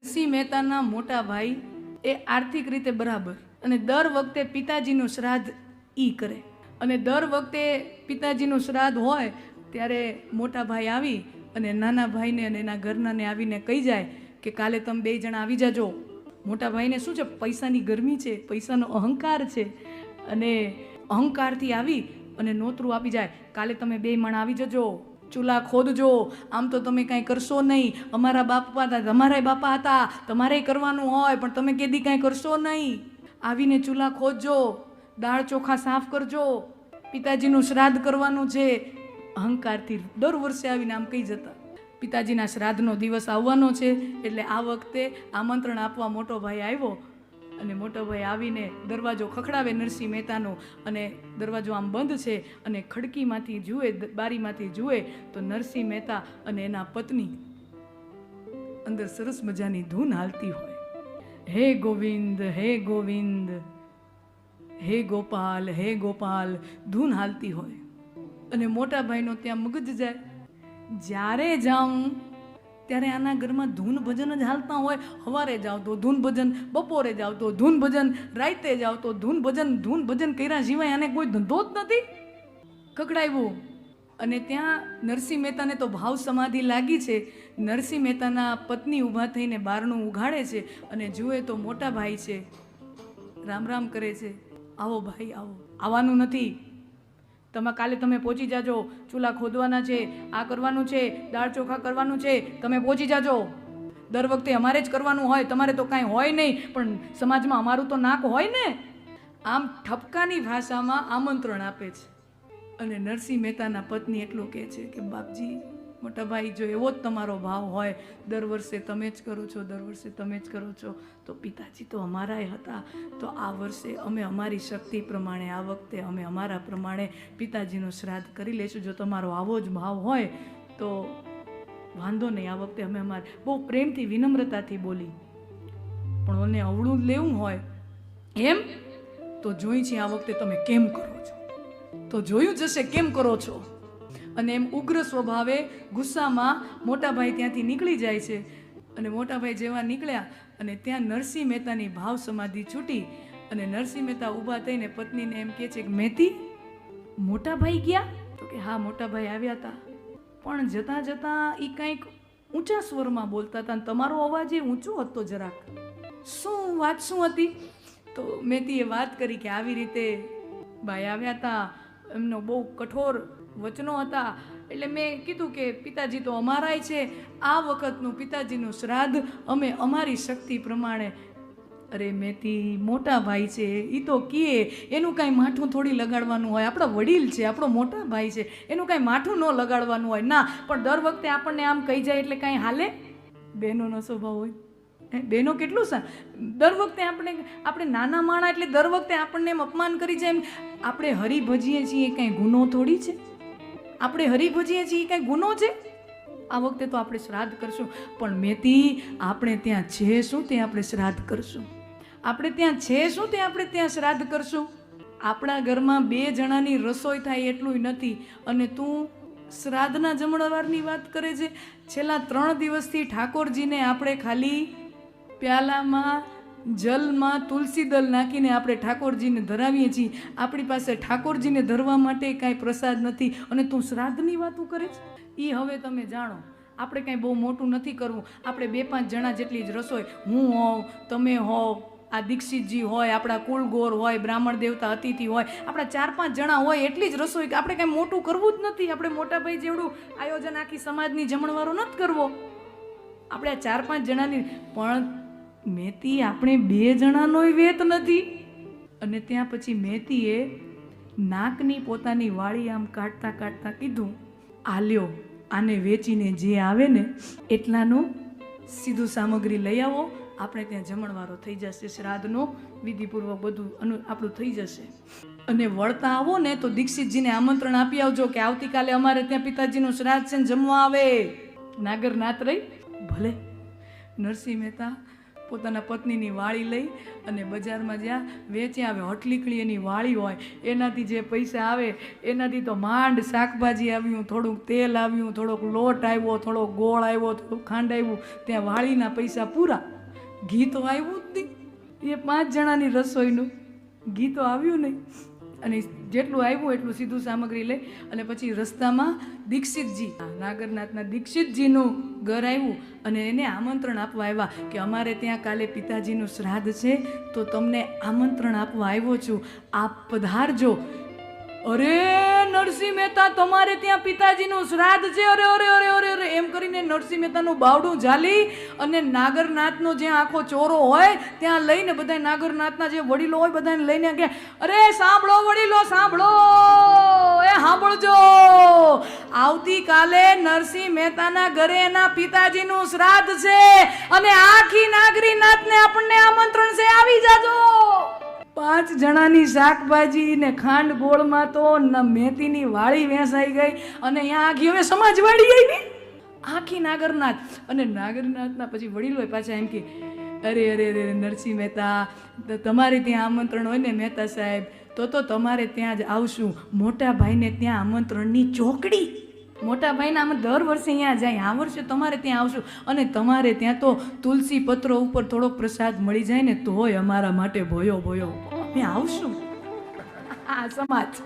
નરસિંહ મહેતાના મોટા ભાઈ એ આર્થિક રીતે બરાબર અને દર વખતે પિતાજીનું શ્રાદ્ધ ઈ કરે અને દર વખતે પિતાજીનું શ્રાદ્ધ હોય ત્યારે મોટા ભાઈ આવી અને નાના ભાઈને અને એના ઘરનાને આવીને કહી જાય કે કાલે તમે બે જણા આવી જાજો. મોટા ભાઈને શું છે, પૈસાની ગરમી છે, પૈસાનો અહંકાર છે અને અહંકારથી આવી અને નોતરું આપી જાય, કાલે તમે બે માણા આવી જજો, ચૂલા ખોદજો, આમ તો તમે કાંઈ કરશો નહીં, અમારા બાપા હતા, તમારા બાપા હતા, તમારે કરવાનું હોય પણ તમે કેદી કાંઈ કરશો નહીં, આવીને ચૂલા ખોદજો, દાળ ચોખા સાફ કરજો, પિતાજીનું શ્રાદ્ધ કરવાનું છે. અહંકારથી દર વર્ષે આવીને આમ કહી જતા. પિતાજીના શ્રાદ્ધનો દિવસ આવવાનો છે એટલે આ વખતે આમંત્રણ આપવા મોટો ભાઈ આવ્યો અને મોટો ભાઈ આવીને દરવાજો ખખડાવે નરસિંહ મહેતાનો અને દરવાજો આમ બંધ છે અને ખડકીમાંથી જુએ, બારીમાંથી જુએ તો નરસિંહ મહેતા અને એના પત્ની અંદર સરસ મજાની ધૂન હાલતી હોય, હે ગોવિંદ હે ગોવિંદ, હે ગોપાલ હે ગોપાલ, ધૂન હાલતી હોય અને મોટા ભાઈનો ત્યાં મગજ જાય. જ્યારે જાઉં ત્યારે આના ઘરમાં ધૂન ભજન જ હાલતા હોય. સવારે જાઓ તો ધૂન ભજન, બપોરે જાઓ તો ધૂન ભજન, રાતે જાઓ તો ધૂન ભજન કર્યા સિવાય આને કોઈ ધંધો જ નથી. ખકડાવ્યું અને ત્યાં નરસિંહ મહેતાને તો ભાવ સમાધિ લાગી છે. નરસિંહ મહેતાના પત્ની ઊભા થઈને બારણું ઉઘાડે છે અને જુએ તો મોટા ભાઈ છે, રામ રામ કરે છે, આવો ભાઈ આવો, આવવાનું નથી, કાલે તમે પહોંચી જાજો, ચૂલા ખોદવાના છે, આ કરવાનું છે, દાળ ચોખા કરવાનું છે, તમે પહોંચી જાજો. દર વખતે અમારે જ કરવાનું હોય, તમારે તો કાંઈ હોય નહીં, પણ સમાજમાં અમારું તો નાક હોય ને. આમ ઠપકાની ભાષામાં આમંત્રણ આપે છે અને નરસિંહ મહેતાના પત્ની એટલું કહે છે કે બાપજી, મોટા ભાઈ, જો એવો જ તમારો ભાવ હોય, દર વર્ષે તમે જ કરો છો, દર વર્ષે તમે જ કરો છો, તો પિતાજી તો અમારાય હતા, તો આ વર્ષે અમે અમારી શક્તિ પ્રમાણે, આ વખતે અમે અમારા પ્રમાણે પિતાજીનું શ્રાદ્ધ કરી લઈશું. જો તમારો આવો જ ભાવ હોય તો વાંધો નહીં, આ વખતે અમે અમારે, બહુ પ્રેમથી વિનમ્રતાથી બોલી, પણ મને અવળું લેવું હોય એમ તો જોઈ છે આ વખતે તમે કેમ કરો છો, તો જોયું જશે કેમ કરો છો. અને એમ ઉગ્ર સ્વભાવે ગુસ્સામાં મોટાભાઈ ત્યાંથી નીકળી જાય છે અને મોટાભાઈ જેવા નીકળ્યા અને ત્યાં નરસિંહ મહેતાની ભાવ સમાધિ છૂટી અને નરસિંહ મહેતા ઊભા થઈને પત્નીને એમ કહે છે કે મહેતી, મોટાભાઈ ગયા? તો કે હા, મોટાભાઈ આવ્યા હતા, પણ જતાં જતાં એ કંઈક ઊંચા સ્વરમાં બોલતા હતા, તમારો અવાજ એ ઊંચો હતો જરાક, શું વાત શું હતી? તો મહેતીએ વાત કરી કે આવી રીતે ભાઈ આવ્યા હતા, એમનો બહુ કઠોર વચનો હતા, એટલે મેં કીધું કે પિતાજી તો અમારાય છે, આ વખતનું પિતાજીનું શ્રાદ્ધ અમે અમારી શક્તિ પ્રમાણે. અરે મેથી, મોટા ભાઈ છે એ તો કીએ, એનું કાંઈ માઠું થોડી લગાડવાનું હોય, આપણા વડીલ છે, આપણો મોટા ભાઈ છે, એનું કાંઈ માઠું ન લગાડવાનું હોય ના, પણ દર વખતે આપણને આમ કહી જાય એટલે કાંઈ હાલે? બહેનોનો સ્વભાવ હોય, બહેનો કેટલું દર વખતે આપણે નાના માણા એટલે દર વખતે આપણને એમ અપમાન કરી જાય. એમ આપણે હરીભજીએ છીએ, કાંઈ ગુનો થોડી છે? આપણે હરીભજીએ છીએ, કાંઈ ગુનો છે? આ વખતે તો આપણે શ્રાદ્ધ કરશું, પણ મેથી, આપણે ત્યાં છે શું તે આપણે શ્રાદ્ધ કરશું, આપણે ત્યાં છે શું તે આપણે ત્યાં શ્રાદ્ધ કરશું. આપણા ઘરમાં 2 જણાની રસોઈ થાય એટલું નથી અને તું શ્રાદ્ધના જમણવારની વાત કરે છે. છેલ્લા 3 દિવસથી ઠાકોરજીને આપણે ખાલી પ્યાલામાં જલમાં તુલસી દલ નાખીને આપણે ઠાકોરજીને ધરાવીએ છીએ. આપણી પાસે ઠાકોરજીને ધરવા માટે કાંઈ પ્રસાદ નથી અને તું શ્રાદ્ધની વાતો કરે છે. એ હવે તમે જાણો, આપણે કાંઈ બહુ મોટું નથી કરવું, આપણે 2-5 જણા જેટલી જ રસોઈ, હું હોઉં, તમે હોવ, આ દીક્ષિતજી હોય, આપણા કુળગોર હોય, બ્રાહ્મણ દેવતા અતિથિ હોય, આપણા 4-5 જણા હોય એટલી જ રસોઈ, આપણે કાંઈ મોટું કરવું જ નથી. આપણે મોટા ભાઈ જેવડું આયોજન આખી સમાજની જમણવારો નથી કરવો, આપણે આ 4-5 જણાની. પણ મેથી, આપણે 2 જણાનોય વેત નથી. અને ત્યાં પછી મેથીએ નાકની પોતાની વાળી આમ કાઢતા કાઢતા કીધું, આલ્યો, આને વેચીને જે આવે ને એટલાનું સીધું સામગ્રી લઈ આવો, આપણે ત્યાં જમણવારો થઈ જશે, શ્રાદ્ધનો વિધિપૂર્વક બધું આપણું થઈ જશે. અને વળતા આવો ને તો દીક્ષિતજીને આમંત્રણ આપી આવજો કે આવતીકાલે અમારે ત્યાં પિતાજીનું શ્રાદ્ધ છે ને જમવા આવે. નાગર નાત રહી. ભલે. નરસિંહ મહેતા પોતાના પત્નીની વાળી લઈ અને બજારમાં જ્યાં વેચ્યા આવે હટલીકડી એની વાળી હોય એનાથી જે પૈસા આવે એનાથી તો માંડ શાકભાજી આવ્યું, થોડુંક તેલ આવ્યું, થોડોક લોટ આવ્યો, થોડોક ગોળ આવ્યો, થોડુંક ખાંડ આવ્યું, ત્યાં વાળીના પૈસા પૂરા. ઘી તો આવ્યું જ નહીં. એ 5 જણાની રસોઈનું ઘી તો આવ્યું નહીં. અને જેટલું આવ્યું એટલું સીધું સામગ્રી લઈ અને પછી રસ્તામાં દીક્ષિતજી, નાગરનાથના દીક્ષિતજીનું ઘર આવ્યું અને એને આમંત્રણ આપવા આવ્યા કે અમારે ત્યાં કાલે પિતાજીનું શ્રાદ્ધ છે તો તમને આમંત્રણ આપવા આવ્યો છું, આપ પધારજો. અરે નરસિંહ મહેતા, તમારે ત્યાં પિતાજીનું શ્રાદ્ધ છે? અરે અરે અરે અરે અરે એમ કરીને નરસિંહ મહેતાનું બાવડું ઝાલી અને નાગરનાથનો જ્યાં આખો ચોરો હોય ત્યાં લઈને બધા નાગરનાથના જે વડીલો હોય બધાને લઈને કે અરે સાંભળો વડીલો, સાંભળો, એ સાંભળજો, આવતીકાલે નરસિંહ મહેતાના ઘરે એના પિતાજીનું શ્રાદ્ધ છે અને આખી નાગરીનાથને આપણને આમંત્રણ છે, આવી જાજો. 5 જણાની શાકભાજી ને ખાંડ ગોળમાં તો મેથીની વાળી વેસાઈ ગઈ અને અહીંયા આખી હવે સમાજવાડી આવી આખી નાગરનાથ. અને નાગરનાથના પછી વડીલો પાછા એમ કે અરે અરે અરે નરસિંહ મહેતા, તમારે ત્યાં આમંત્રણ હોય ને મહેતા સાહેબ, તો તમારે ત્યાં જ આવશું. મોટા ભાઈને ત્યાં આમંત્રણની ચોકડી, મોટા ભાઈના અમે દર વર્ષે અહીંયા જાય, આ વર્ષે તમારે ત્યાં આવશું અને તમારે ત્યાં તો તુલસી પત્રો ઉપર થોડોક પ્રસાદ મળી જાય ને તોય અમારા માટે ભોયો ભોયો અમે આવશું. આ સમાજ.